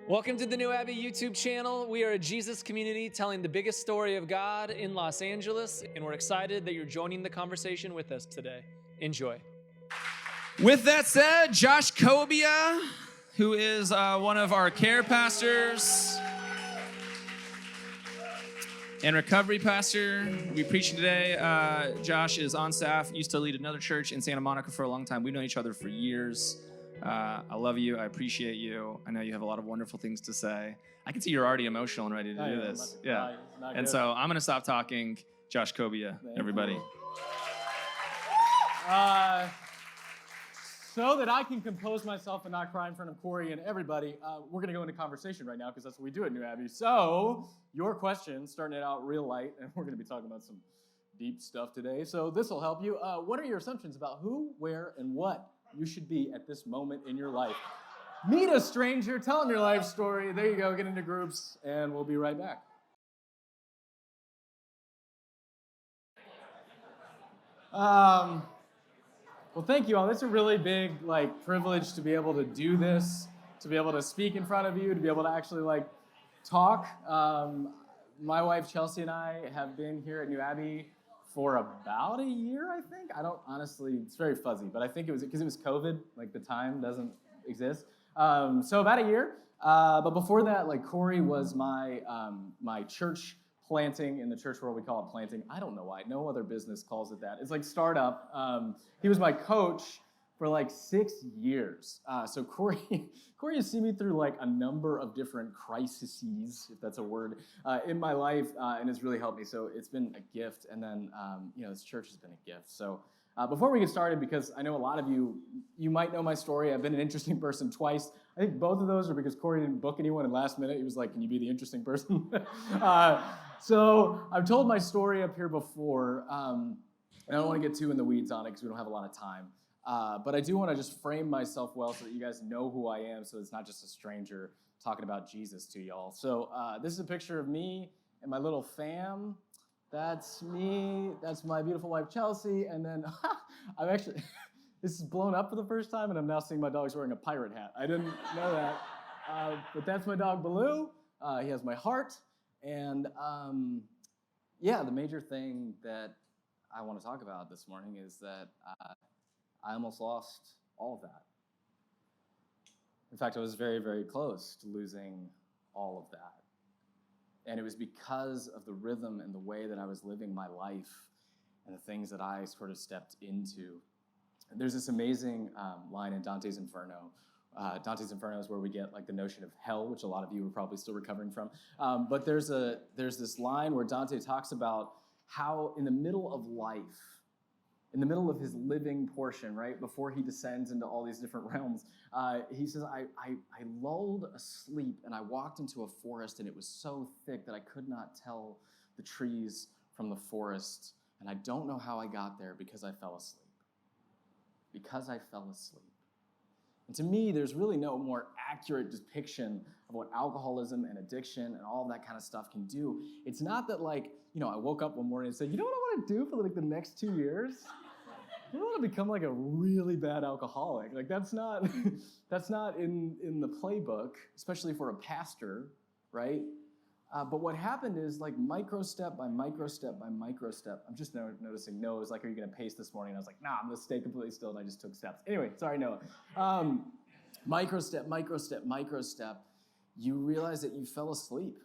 Welcome to the New Abbey YouTube channel. We are a Jesus community telling the biggest story of God in Los Angeles, and we're excited that you're joining the conversation with us today. Enjoy. With that said, Josh Cobia, who is one of our care pastors and recovery pastor, we preaching today. Josh is on staff, used to lead another church in Santa Monica for a long time. We've known each other for years. I love you. I appreciate you. I know you have a lot of wonderful things to say. I can see you're already emotional and ready to do this. Yeah. And so I'm going to stop talking. Josh Cobia, everybody. So that I can compose myself and not cry in front of Corey and everybody, we're going to go into conversation right now because that's what we do at New Abbey. So your questions, starting it out real light, and we're going to be talking about some deep stuff today. So this will help you. What are your assumptions about who, where, and what you should be at this moment in your life? Meet a stranger, tell them your life story. There you go, get into groups, and we'll be right back. Well, thank you all. It's a really big privilege to be able to do this, to be able to speak in front of you, to be able to actually talk. My wife Chelsea and I have been here at New Abbey for about a year, I think. I don't honestly, it's very fuzzy, but I think it was because it was COVID, the time doesn't exist. So about a year. But before that, Corey was my church planting. In the church world, we call it planting. I don't know why. No other business calls it that. It's like startup. He was my coach for 6 years. So Corey has seen me through a number of different crises, if that's a word, in my life, and has really helped me. So it's been a gift. And then, this church has been a gift. So before we get started, because I know a lot of you might know my story. I've been an interesting person twice. I think both of those are because Corey didn't book anyone in last minute. He was like, can you be the interesting person? So I've told my story up here before, and I don't want to get too in the weeds on it because we don't have a lot of time. But I do want to just frame myself well so that you guys know who I am, so it's not just a stranger talking about Jesus to y'all. So this is a picture of me and my little fam. That's me. That's my beautiful wife, Chelsea. And then I'm actually, this is blown up for the first time, and I'm now seeing my dog's wearing a pirate hat. I didn't know that. But that's my dog, Baloo. He has my heart. And the major thing that I want to talk about this morning is that I almost lost all of that. In fact, I was very, very close to losing all of that. And it was because of the rhythm and the way that I was living my life and the things that I sort of stepped into. And there's this amazing line in Dante's Inferno. Dante's Inferno is where we get the notion of hell, which a lot of you are probably still recovering from. But there's this line where Dante talks about how in the middle of life, in the middle of his living portion, right, before he descends into all these different realms, he says, I lulled asleep and I walked into a forest and it was so thick that I could not tell the trees from the forest. And I don't know how I got there because I fell asleep. Because I fell asleep. And to me, there's really no more accurate depiction of what alcoholism and addiction and all that kind of stuff can do. It's not that I woke up one morning and said, you know what I want to do for the next 2 years? I want to become a really bad alcoholic. That's not in the playbook, especially for a pastor, right? But what happened is micro step by micro step by micro step. I'm just noticing Noah was are you going to pace this morning? I was like, nah, I'm going to stay completely still, and I just took steps. Anyway, sorry, Noah. Micro step, micro step, micro step. You realize that you fell asleep.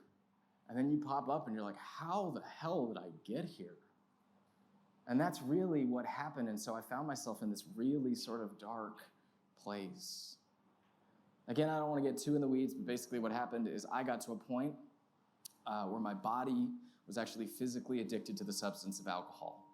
And then you pop up and you're like, how the hell did I get here? And that's really what happened. And so I found myself in this really sort of dark place. Again, I don't want to get too in the weeds, but basically what happened is I got to a point where my body was actually physically addicted to the substance of alcohol.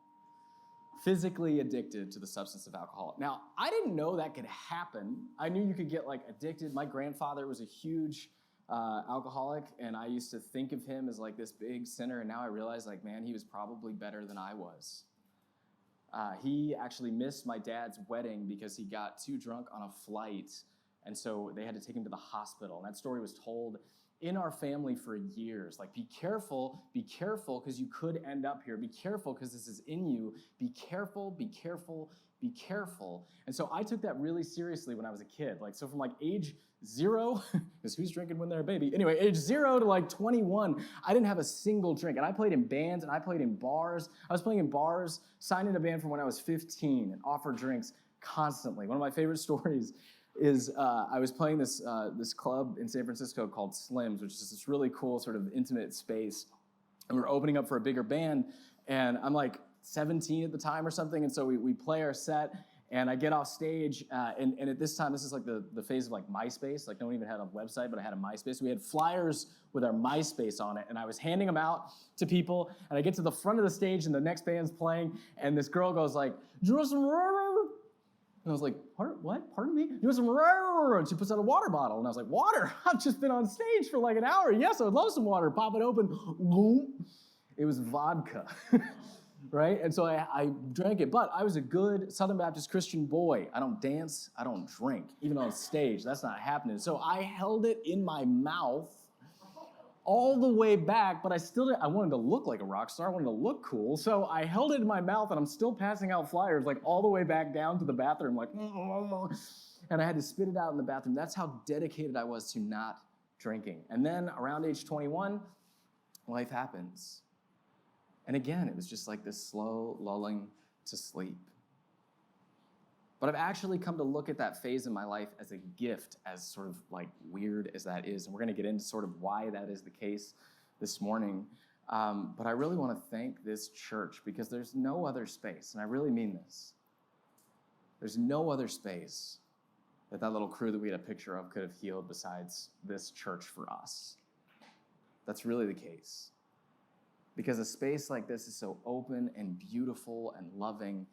Physically addicted to the substance of alcohol. Now, I didn't know that could happen. I knew you could get addicted. My grandfather was a huge alcoholic, and I used to think of him as this big sinner, and now I realize man, he was probably better than I was. He actually missed my dad's wedding because he got too drunk on a flight, and so they had to take him to the hospital. And that story was told in our family for years. Be careful, because you could end up here. Be careful, because this is in you. Be careful, be careful, be careful. And so I took that really seriously when I was a kid. Like, so from like age 0, because who's drinking when they're a baby? Anyway, age 0 to like 21, I didn't have a single drink. And I played in bands and I played in bars. I was playing in bars, signed in a band from when I was 15 and offered drinks constantly. One of my favorite stories is I was playing this club in San Francisco called Slim's, which is this really cool sort of intimate space. And we were opening up for a bigger band, and I'm like 17 at the time or something, and so we play our set, and I get off stage, and at this time, this is like the phase of like MySpace, like no one even had a website, but I had a MySpace. We had flyers with our MySpace on it, and I was handing them out to people, and I get to the front of the stage, and the next band's playing, and this girl goes like, "Do you want some?" And I was like, what? Pardon me? You want some? And she puts out a water bottle. And I was like, water? I've just been on stage for like an hour. Yes, I would love some water. Pop it open. It was vodka, right? And so I drank it. But I was a good Southern Baptist Christian boy. I don't dance. I don't drink. Even on stage, that's not happening. So I held it in my mouth all the way back, but I wanted to look like a rock star. I wanted to look cool. So I held it in my mouth, and I'm still passing out flyers, like all the way back down to the bathroom, like, and I had to spit it out in the bathroom. That's how dedicated I was to not drinking. And then around age 21, life happens. And again, it was just like this slow lulling to sleep. But I've actually come to look at that phase in my life as a gift, as sort of like weird as that is. And we're going to get into sort of why that is the case this morning. But I really want to thank this church because there's no other space, and I really mean this. There's no other space that little crew that we had a picture of could have healed besides this church for us. That's really the case. Because a space like this is so open and beautiful and loving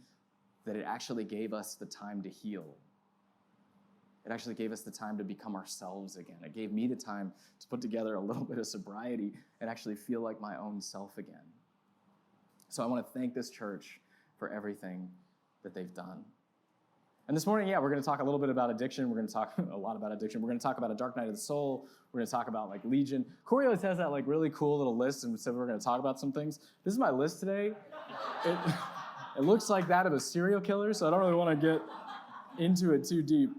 that it actually gave us the time to heal. It actually gave us the time to become ourselves again. It gave me the time to put together a little bit of sobriety and actually feel like my own self again. So I want to thank this church for everything that they've done. And this morning, we're going to talk a little bit about addiction. We're going to talk a lot about addiction. We're going to talk about a dark night of the soul. We're going to talk about like Legion. Corey always has that like really cool little list and said we're going to talk about some things. This is my list today. It looks like that of a serial killer, so I don't really want to get into it too deep.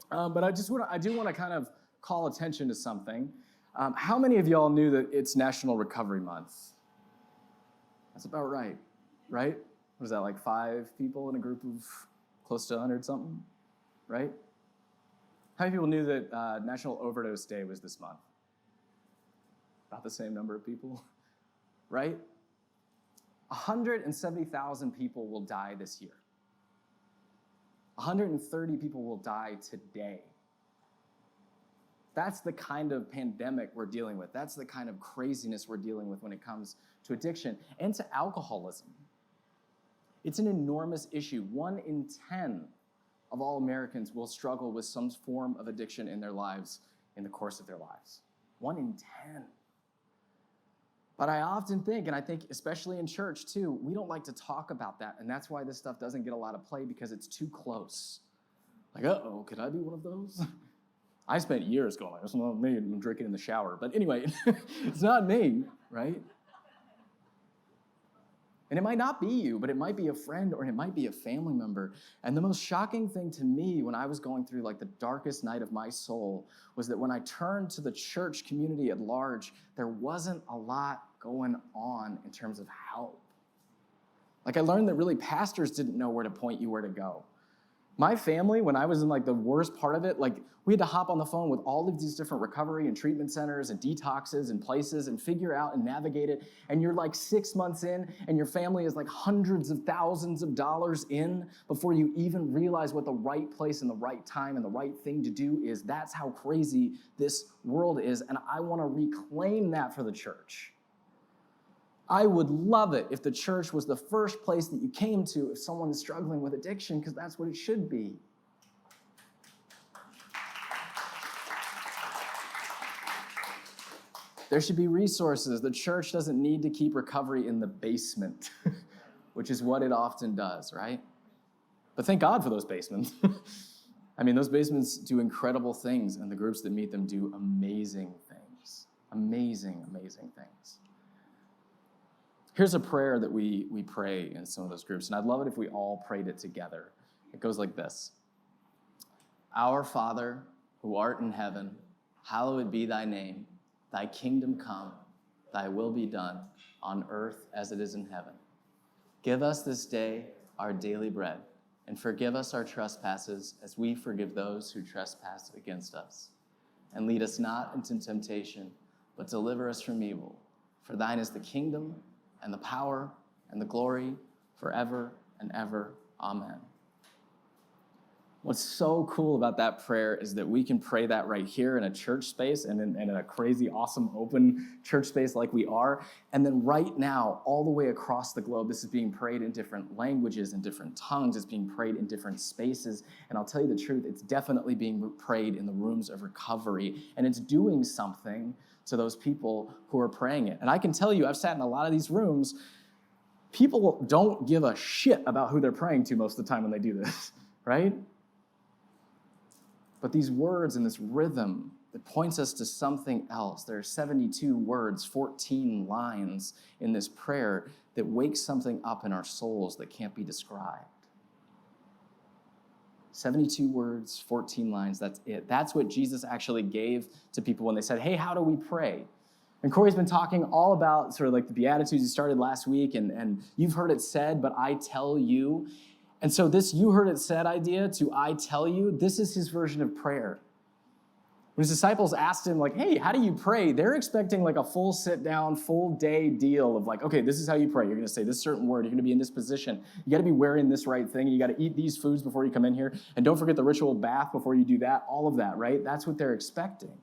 But I do want to kind of call attention to something. How many of y'all knew that it's National Recovery Month? That's about right? What is that, like 5 people in a group of close to 100 something, right? How many people knew that National Overdose Day was this month? About the same number of people, right? 170,000 people will die this year. 130 people will die today. That's the kind of pandemic we're dealing with. That's the kind of craziness we're dealing with when it comes to addiction and to alcoholism. It's an enormous issue. 1 in 10 of all Americans will struggle with some form of addiction in their lives in the course of their lives. 1 in 10. But I often think, and I think especially in church too, we don't like to talk about that. And that's why this stuff doesn't get a lot of play because it's too close. Like, uh-oh, could I be one of those? I spent years going, it's not me, I'm drinking in the shower. But anyway, it's not me, right? And it might not be you, but it might be a friend or it might be a family member. And the most shocking thing to me when I was going through like the darkest night of my soul was that when I turned to the church community at large, there wasn't a lot going on in terms of help. Like I learned that really pastors didn't know where to point you where to go. My family, when I was in like the worst part of it, like we had to hop on the phone with all of these different recovery and treatment centers and detoxes and places and figure out and navigate it. And you're like 6 months in and your family is like hundreds of thousands of dollars in before you even realize what the right place and the right time and the right thing to do is. That's how crazy this world is. And I want to reclaim that for the church. I would love it if the church was the first place that you came to if someone is struggling with addiction, because that's what it should be. There should be resources. The church doesn't need to keep recovery in the basement, which is what it often does, right? But thank God for those basements. I mean, those basements do incredible things, and the groups that meet them do amazing things. Amazing, amazing things. Here's a prayer that we pray in some of those groups, and I'd love it if we all prayed it together. It goes like this. Our Father, who art in heaven, hallowed be thy name. Thy kingdom come, thy will be done, on earth as it is in heaven. Give us this day our daily bread, and forgive us our trespasses as we forgive those who trespass against us. And lead us not into temptation, but deliver us from evil. For thine is the kingdom, and the power, and the glory, forever and ever. Amen. What's so cool about that prayer is that we can pray that right here in a church space and in a crazy, awesome, open church space like we are. And then right now, all the way across the globe, this is being prayed in different languages and different tongues. It's being prayed in different spaces. And I'll tell you the truth, it's definitely being prayed in the rooms of recovery. And it's doing something to those people who are praying it. And I can tell you, I've sat in a lot of these rooms, people don't give a shit about who they're praying to most of the time when they do this, right? But these words and this rhythm that points us to something else. There are 72 words, 14 lines in this prayer that wakes something up in our souls that can't be described. 72 words, 14 lines, that's it. That's what Jesus actually gave to people when they said, hey, how do we pray? And Corey's been talking all about sort of like the Beatitudes he started last week, and you've heard it said, but I tell you. And so this you heard it said idea to I tell you, this is his version of prayer. When his disciples asked him, like, hey, how do you pray? They're expecting like a full sit down, full day deal of like, okay, this is how you pray. You're going to say this certain word. You're going to be in this position. You got to be wearing this right thing. You got to eat these foods before you come in here. And don't forget the ritual bath before you do that. All of that, right? That's what they're expecting.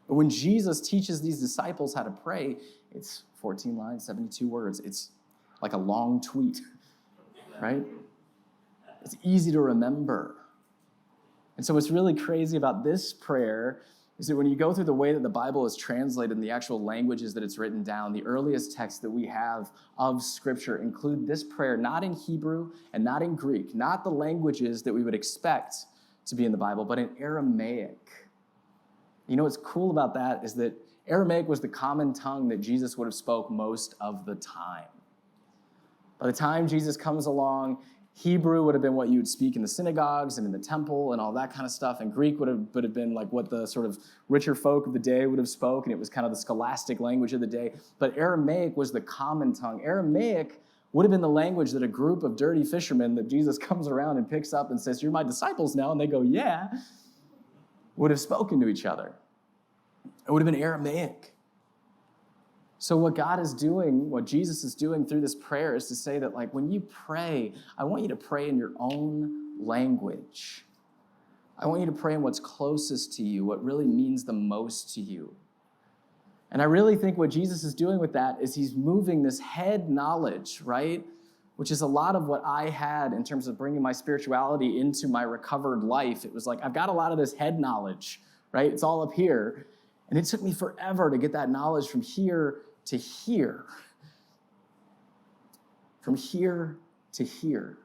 But when Jesus teaches these disciples how to pray, it's 14 lines, 72 words. It's like a long tweet. Right? It's easy to remember. And so what's really crazy about this prayer is that when you go through the way that the Bible is translated and the actual languages that it's written down, the earliest texts that we have of Scripture include this prayer not in Hebrew and not in Greek, not the languages that we would expect to be in the Bible, but in Aramaic. You know what's cool about that is that Aramaic was the common tongue that Jesus would have spoke most of the time. By the time Jesus comes along, Hebrew would have been what you would speak in the synagogues and in the temple and all that kind of stuff, and Greek would have been like what the sort of richer folk of the day would have spoken. It was kind of the scholastic language of the day. But Aramaic was the common tongue. Aramaic would have been the language that a group of dirty fishermen that Jesus comes around and picks up and says, you're my disciples now, and they go, yeah, would have spoken to each other. It would have been Aramaic. So what God is doing, what Jesus is doing through this prayer is to say that, like, when you pray, I want you to pray in your own language. I want you to pray in what's closest to you, what really means the most to you. And I really think what Jesus is doing with that is he's moving this head knowledge, right? Which is a lot of what I had in terms of bringing my spirituality into my recovered life. It was like, I've got a lot of this head knowledge, right? It's all up here. And it took me forever to get that knowledge from here to here. From here to here.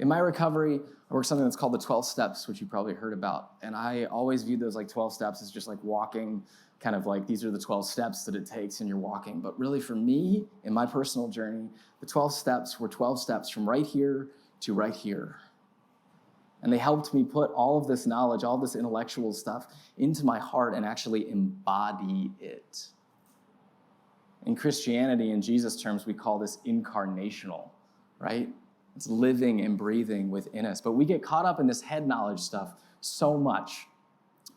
In my recovery, I work something that's called the 12 steps, which you probably heard about. And I always viewed those like 12 steps as just like walking, kind of like these are the 12 steps that it takes and you're walking. But really for me, in my personal journey, the 12 steps were 12 steps from right here to right here. And they helped me put all of this knowledge, all this intellectual stuff into my heart and actually embody it. In Christianity, in Jesus' terms, we call this incarnational, right? It's living and breathing within us. But we get caught up in this head knowledge stuff so much.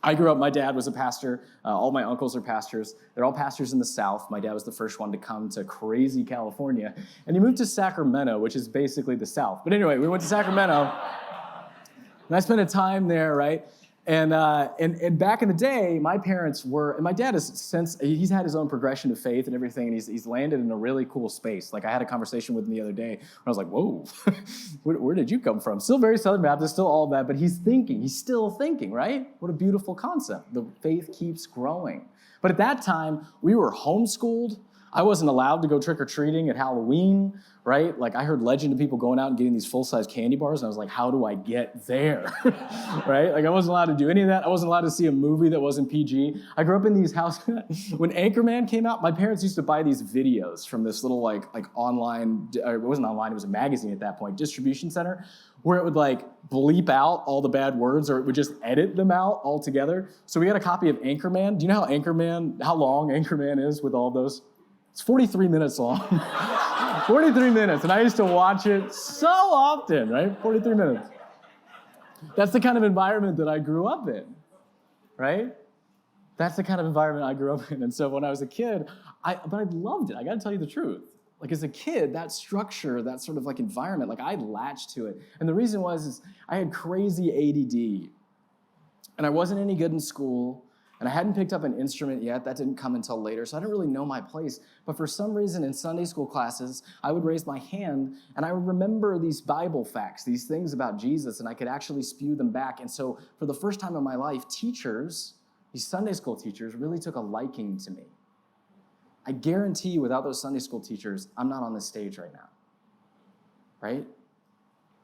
I grew up, my dad was a pastor. All my uncles are pastors. They're all pastors in the South. My dad was the first one to come to crazy California. And he moved to Sacramento, which is basically the South. But anyway, we went to Sacramento. And I spent a time there, right? And back in the day, my parents were, and my dad he's had his own progression of faith and everything, and he's landed in a really cool space. Like I had a conversation with him the other day, and I was like, whoa, where did you come from? Still very Southern Baptist, still all that, but he's still thinking, right? What a beautiful concept. The faith keeps growing. But at that time, we were homeschooled. I wasn't allowed to go trick-or-treating at Halloween, right? Like I heard legend of people going out and getting these full-size candy bars, and I was like, how do I get there, right? Like I wasn't allowed to do any of that. I wasn't allowed to see a movie that wasn't PG. I grew up in these houses. When Anchorman came out, my parents used to buy these videos from this little like online, it wasn't online, it was a magazine at that point, distribution center, where it would like bleep out all the bad words or it would just edit them out altogether. So we got a copy of Anchorman. Do you know how long Anchorman is with all those? It's 43 minutes long. 43 minutes, and I used to watch it so often, right? 43 minutes. That's the kind of environment that I grew up in, right? That's the kind of environment I grew up in. And so when I was a kid, I loved it. I gotta tell you the truth. Like as a kid, that structure, that sort of like environment, like I latched to it. And the reason is I had crazy ADD, and I wasn't any good in school. And I hadn't picked up an instrument yet. That didn't come until later, so I didn't really know my place. But for some reason in Sunday school classes, I would raise my hand, and I would remember these Bible facts, these things about Jesus, and I could actually spew them back. And so for the first time in my life, teachers, these Sunday school teachers, really took a liking to me. I guarantee you, without those Sunday school teachers, I'm not on this stage right now, right?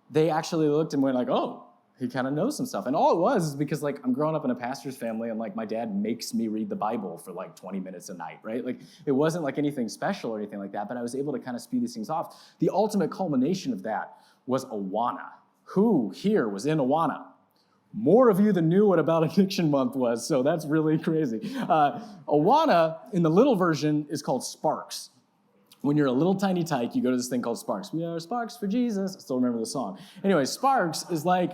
They actually looked and went like, oh, he kind of knows some stuff. And all it was is because like I'm growing up in a pastor's family and like my dad makes me read the Bible for like 20 minutes a night, right? Like it wasn't like anything special or anything like that, but I was able to kind of spew these things off. The ultimate culmination of that was Awana. Who here was in Awana? More of you than knew what About Addiction Month was, so that's really crazy. Awana, in the little version, is called Sparks. When you're a little tiny tyke, you go to this thing called Sparks. We are Sparks for Jesus. I still remember the song. Anyway, Sparks is like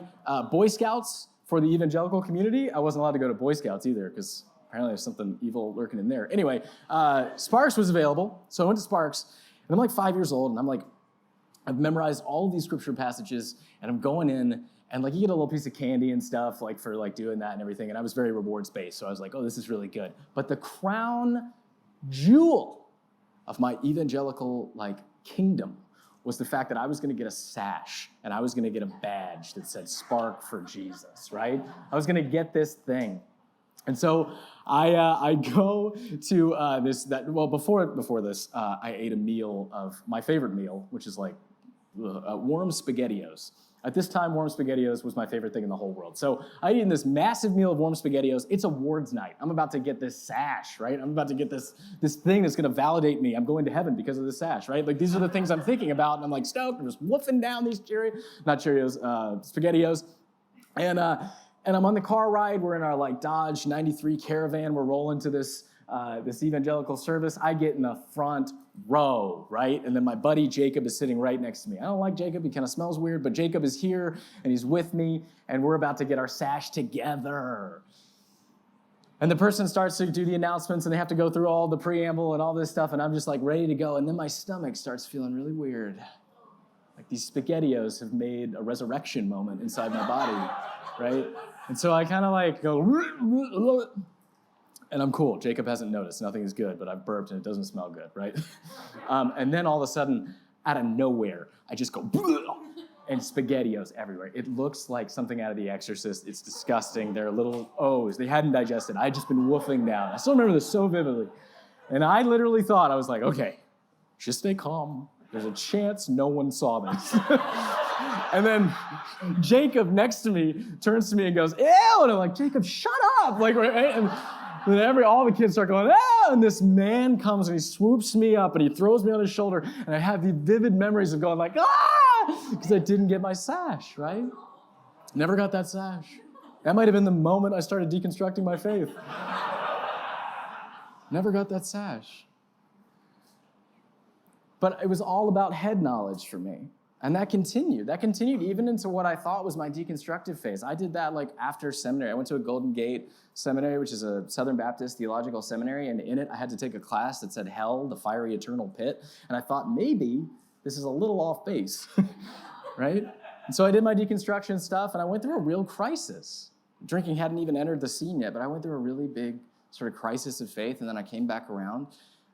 Boy Scouts for the evangelical community. I wasn't allowed to go to Boy Scouts either because apparently there's something evil lurking in there. Anyway, Sparks was available, so I went to Sparks, and I'm like 5 years old, and I'm like, I've memorized all of these scripture passages, and I'm going in, and like you get a little piece of candy and stuff like for like doing that and everything, and I was very rewards-based, so I was like, oh, this is really good. But the crown jewel of my evangelical like kingdom was the fact that I was gonna get a sash and I was gonna get a badge that said Spark for Jesus, right? I was gonna get this thing. And so I go to before this, I ate a meal of my favorite meal, which is like warm SpaghettiOs. At this time, warm SpaghettiOs was my favorite thing in the whole world. So I eat this massive meal of warm SpaghettiOs. It's awards night. I'm about to get this sash, right? I'm about to get this thing that's gonna validate me. I'm going to heaven because of the sash, right? Like these are the things I'm thinking about, and I'm like stoked. I'm just woofing down these SpaghettiOs. And I'm on the car ride. We're in our like Dodge 93 Caravan. We're rolling to this evangelical service. I get in the front row, right? And then my buddy Jacob is sitting right next to me. I don't like Jacob. He kind of smells weird, but Jacob is here and he's with me and we're about to get our sash together. And the person starts to do the announcements and they have to go through all the preamble and all this stuff and I'm just like ready to go. And then my stomach starts feeling really weird. Like these SpaghettiOs have made a resurrection moment inside my body, right? And so I kind of like go, and I'm cool. Jacob hasn't noticed. Nothing is good, but I've burped and it doesn't smell good, right? And then all of a sudden, out of nowhere, I just go, and SpaghettiOs everywhere. It looks like something out of The Exorcist. It's disgusting. They're little O's. They hadn't digested. I had just been woofing down. I still remember this so vividly. And I literally thought, I was like, okay, just stay calm. There's a chance no one saw this. And then Jacob next to me turns to me and goes, ew! And I'm like, Jacob, shut up! Like, right? And then all the kids start going, ah! And this man comes and he swoops me up and he throws me on his shoulder. And I have these vivid memories of going like, ah! Because I didn't get my sash, right? Never got that sash. That might have been the moment I started deconstructing my faith. Never got that sash. But it was all about head knowledge for me. And that continued. That continued even into what I thought was my deconstructive phase. I did that like after seminary. I went to a Golden Gate Seminary, which is a Southern Baptist theological seminary, and in it I had to take a class that said hell, the fiery eternal pit. And I thought maybe this is a little off base, right? And so I did my deconstruction stuff, and I went through a real crisis. Drinking hadn't even entered the scene yet, but I went through a really big sort of crisis of faith, and then I came back around.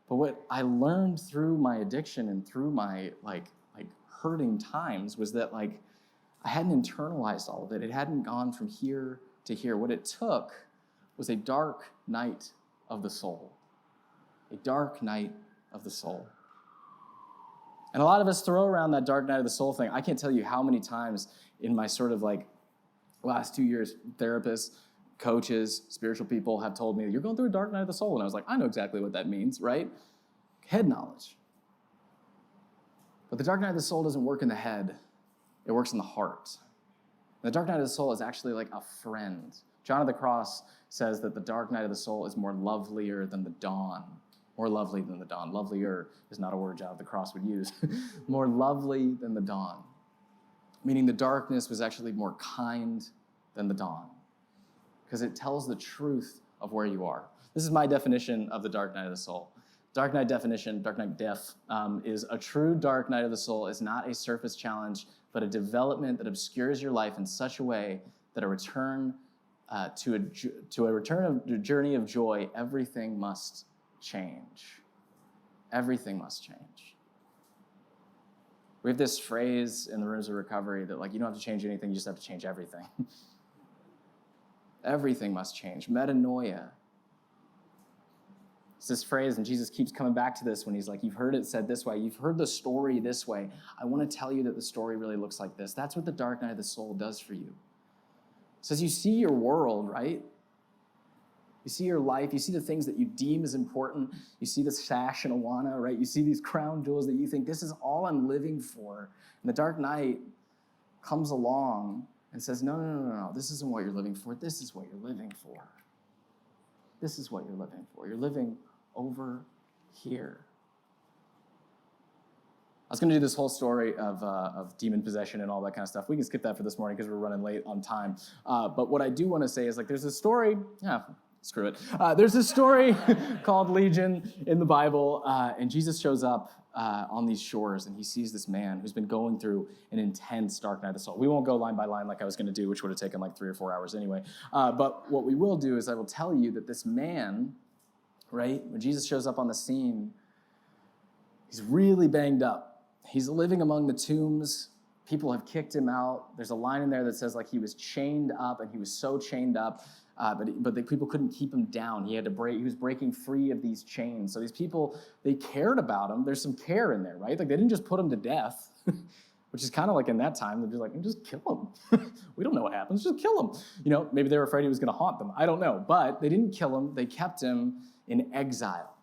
But what I learned through my addiction and through my like hurting times was that like I hadn't internalized all of it. It hadn't gone from here to here. What it took was a dark night of the soul, a dark night of the soul. And a lot of us throw around that dark night of the soul thing. I can't tell you how many times in my sort of like last 2 years, therapists, coaches, spiritual people have told me, you're going through a dark night of the soul. And I was like, I know exactly what that means, right? Head knowledge. But the dark night of the soul doesn't work in the head. It works in the heart. And the dark night of the soul is actually like a friend. John of the Cross says that the dark night of the soul is more lovelier than the dawn. More lovely than the dawn. Lovelier is not a word John of the Cross would use. More lovely than the dawn. Meaning the darkness was actually more kind than the dawn. Because it tells the truth of where you are. This is my definition of the dark night of the soul. Dark night definition, dark night def, is a true dark night of the soul is not a surface challenge, but a development that obscures your life in such a way that a return to a journey of joy, everything must change. Everything must change. We have this phrase in the Rooms of Recovery that, like, you don't have to change anything, you just have to change everything. Everything must change. Metanoia. It's this phrase, and Jesus keeps coming back to this when he's like, you've heard it said this way. You've heard the story this way. I want to tell you that the story really looks like this. That's what the dark night of the soul does for you. It says you see your world, right? You see your life. You see the things that you deem as important. You see the sash and Awana, right? You see these crown jewels that you think, this is all I'm living for. And the dark night comes along and says, no, this isn't what you're living for. This is what you're living for. This is what you're living for. You're living over here. I was going to do this whole story of demon possession and all that kind of stuff. We can skip that for this morning because we're running late on time. But what I do want to say is, like, there's a story, screw it. There's this story called Legion in the Bible, and Jesus shows up on these shores, and he sees this man who's been going through an intense dark night of the soul. We won't go line by line like I was going to do, which would have taken like 3 or 4 hours anyway. But what we will do is I will tell you that this man, right, when Jesus shows up on the scene, he's really banged up. He's living among the tombs. People have kicked him out. There's a line in there that says, like, he was chained up, and he was so chained up, but the people couldn't keep him down. He was breaking free of these chains. So these people, they cared about him. There's some care in there, right? Like, they didn't just put him to death, which is kind of like in that time, they'd be like, just kill him. We don't know what happens, just kill him. You know, maybe they were afraid he was going to haunt them. I don't know. But they didn't kill him. They kept him in exile.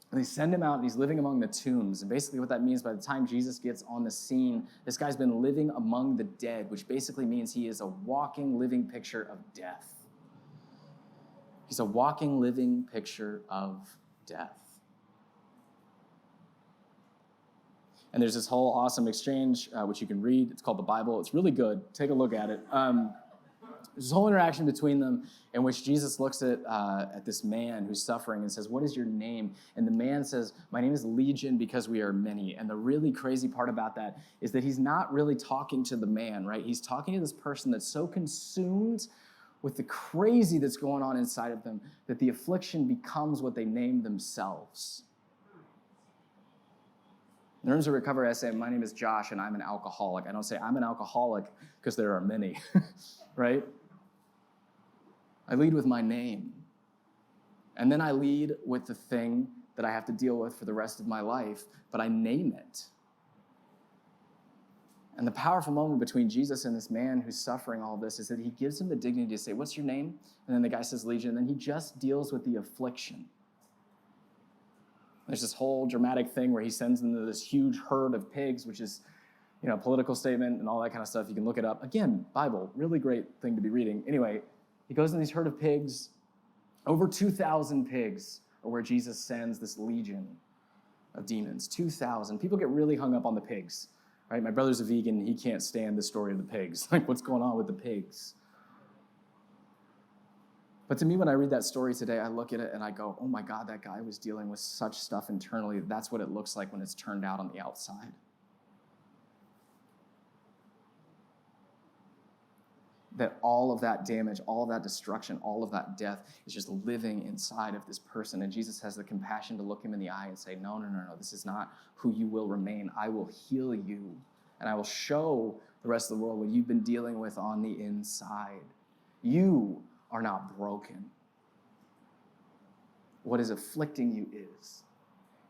And they send him out, and he's living among the tombs. And basically what that means, by the time Jesus gets on the scene, this guy's been living among the dead, which basically means he is a walking, living picture of death. He's a walking, living picture of death. And there's this whole awesome exchange, which you can read. It's called the Bible. It's really good. Take a look at it. There's this whole interaction between them in which Jesus looks at this man who's suffering and says, what is your name? And the man says, my name is Legion because we are many. And the really crazy part about that is that he's not really talking to the man, right? He's talking to this person that's so consumed with the crazy that's going on inside of them that the affliction becomes what they name themselves. In Rooms of Recovery, I say, my name is Josh and I'm an alcoholic. I don't say I'm an alcoholic because there are many, right? I lead with my name. And then I lead with the thing that I have to deal with for the rest of my life, but I name it. And the powerful moment between Jesus and this man who's suffering all this is that he gives him the dignity to say, what's your name? And then the guy says Legion, and then he just deals with the affliction. There's this whole dramatic thing where he sends them to this huge herd of pigs, which is, you know, a political statement and all that kind of stuff. You can look it up. Again, Bible, really great thing to be reading. Anyway, he goes in these herd of pigs. Over 2,000 pigs are where Jesus sends this legion of demons. 2,000. People get really hung up on the pigs. Right? My brother's a vegan. He can't stand the story of the pigs. Like, what's going on with the pigs? But to me, when I read that story today, I look at it and I go, oh my God, that guy was dealing with such stuff internally. That's what it looks like when it's turned out on the outside. That all of that damage, all of that destruction, all of that death is just living inside of this person. And Jesus has the compassion to look him in the eye and say, no, this is not who you will remain. I will heal you, and I will show the rest of the world what you've been dealing with on the inside. You are not broken. What is afflicting you is.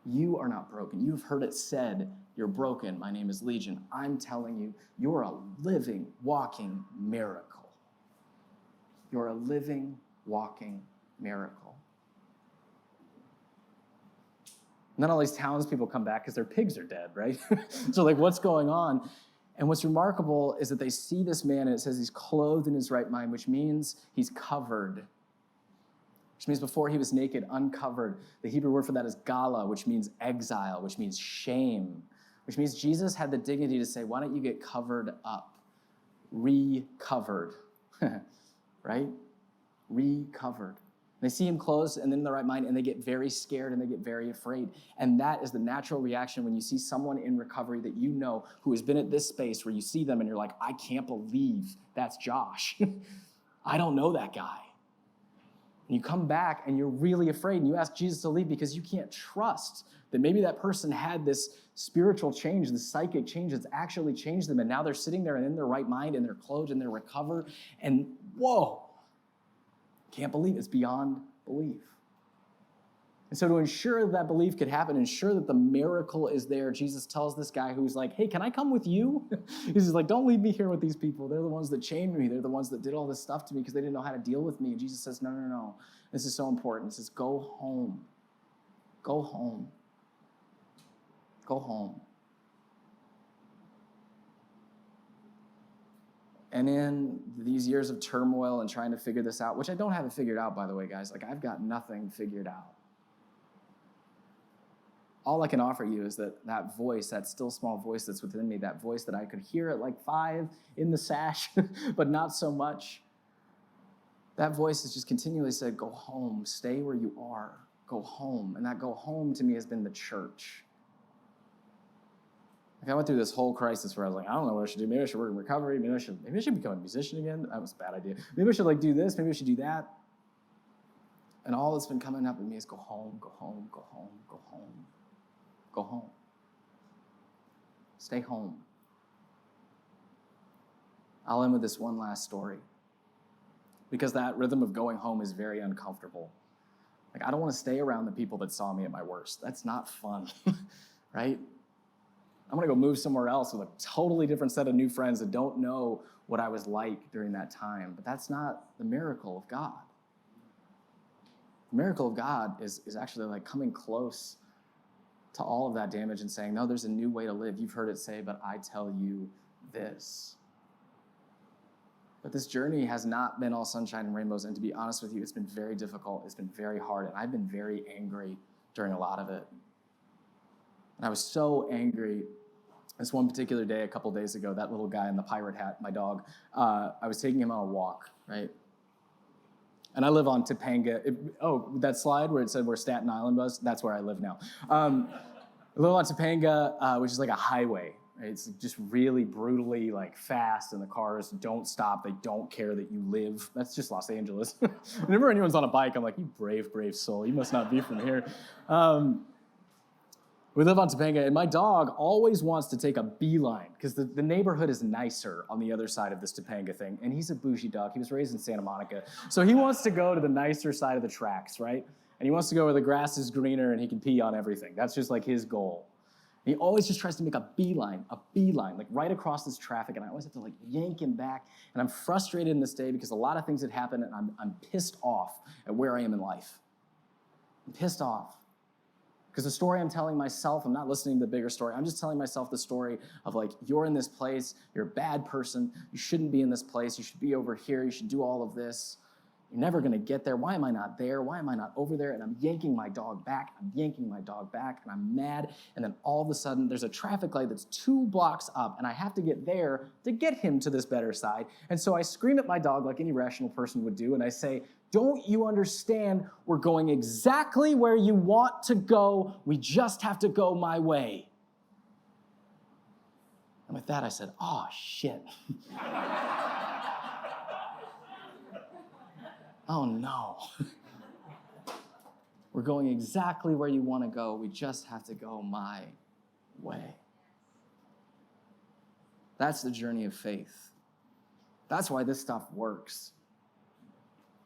You are not broken. You've heard it said, you're broken. My name is Legion. I'm telling you, you're a living, walking miracle. You're a living, walking miracle. And then all these townspeople come back because their pigs are dead, right? So like, what's going on? And what's remarkable is that they see this man, and it says he's clothed in his right mind, which means he's covered. Which means before he was naked, uncovered. The Hebrew word for that is gala, which means exile, which means shame, which means Jesus had the dignity to say, why don't you get covered up? Recovered, right? Recovered. They see him clothed and in the right mind, and they get very scared and they get very afraid. And that is the natural reaction when you see someone in recovery that you know who has been at this space where you see them and you're like, I can't believe that's Josh. I don't know that guy. And you come back and you're really afraid and you ask Jesus to leave because you can't trust that maybe that person had this spiritual change, this psychic change that's actually changed them. And now they're sitting there and in their right mind and they're clothed and they're recovered. And whoa, can't believe it's beyond belief. And so to ensure that belief could happen, ensure that the miracle is there, Jesus tells this guy who's like, hey, can I come with you? He's just like, don't leave me here with these people. They're the ones that chained me. They're the ones that did all this stuff to me because they didn't know how to deal with me. And Jesus says, no. This is so important. He says, go home. Go home. Go home. And in these years of turmoil and trying to figure this out, which I don't have it figured out, by the way, guys. Like, I've got nothing figured out. All I can offer you is that voice, that still small voice that's within me, that voice that I could hear at like 5 in the sash, but not so much. That voice has just continually said, go home, stay where you are, go home. And that go home to me has been the church. Like, I went through this whole crisis where I was like, I don't know what I should do. Maybe I should work in recovery. Maybe I should become a musician again. That was a bad idea. Maybe I should like do this. Maybe I should do that. And all that's been coming up in me is go home, go home, go home, go home. Go home. Stay home. I'll end with this one last story, because that rhythm of going home is very uncomfortable. Like, I don't want to stay around the people that saw me at my worst. That's not fun, right? I'm going to go move somewhere else with a totally different set of new friends that don't know what I was like during that time. But that's not the miracle of God. The miracle of God is actually like coming close to all of that damage and saying, no, there's a new way to live. You've heard it say, but I tell you this. But this journey has not been all sunshine and rainbows. And to be honest with you, it's been very difficult. It's been very hard. And I've been very angry during a lot of it. And I was so angry. This one particular day, a couple days ago, that little guy in the pirate hat, my dog, I was taking him on a walk, right? And I live on Topanga. That slide where it said where Staten Island was, that's where I live now. I live on Topanga, which is like a highway. Right? It's just really brutally like fast, and the cars don't stop. They don't care that you live. That's just Los Angeles. Whenever anyone's on a bike, I'm like, you brave, brave soul. You must not be from here. We live on Topanga, and my dog always wants to take a beeline because the neighborhood is nicer on the other side of this Topanga thing, and he's a bougie dog. He was raised in Santa Monica, so he wants to go to the nicer side of the tracks, right? And he wants to go where the grass is greener and he can pee on everything. That's just like his goal. And he always just tries to make a beeline, like right across this traffic, and I always have to like yank him back, and I'm frustrated in this day because a lot of things had happened, and I'm pissed off at where I am in life. I'm pissed off. Because the story I'm telling myself, I'm not listening to the bigger story. I'm just telling myself the story of like, you're in this place, you're a bad person, you shouldn't be in this place, you should be over here, you should do all of this. You're never gonna get there. Why am I not there? Why am I not over there? And I'm yanking my dog back, and I'm mad. And then all of a sudden, there's a traffic light that's 2 blocks up, and I have to get there to get him to this better side. And so I scream at my dog like any rational person would do, and I say, don't you understand? We're going exactly where you want to go. We just have to go my way. And with that, I said, oh, shit. Oh, no. We're going exactly where you want to go. We just have to go my way. That's the journey of faith. That's why this stuff works.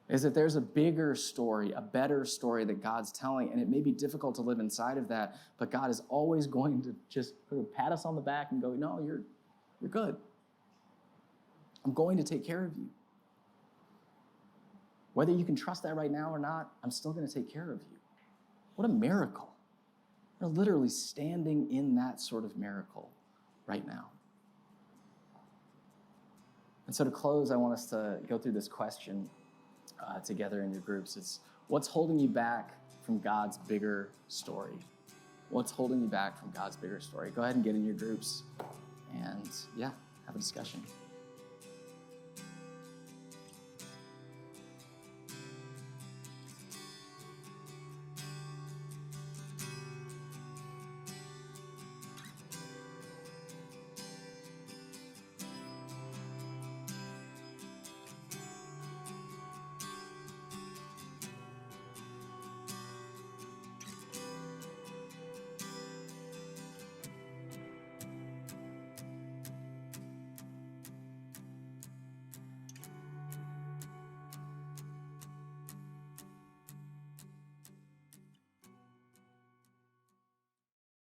is that there's a bigger story, a better story that God's telling, and it may be difficult to live inside of that, but God is always going to just sort of pat us on the back and go, no, you're good. I'm going to take care of you. Whether you can trust that right now or not, I'm still going to take care of you. What a miracle. We're literally standing in that sort of miracle right now. And so to close, I want us to go through this question together in your groups. It's, what's holding you back from God's bigger story? What's holding you back from God's bigger story? Go ahead and get in your groups and, have a discussion.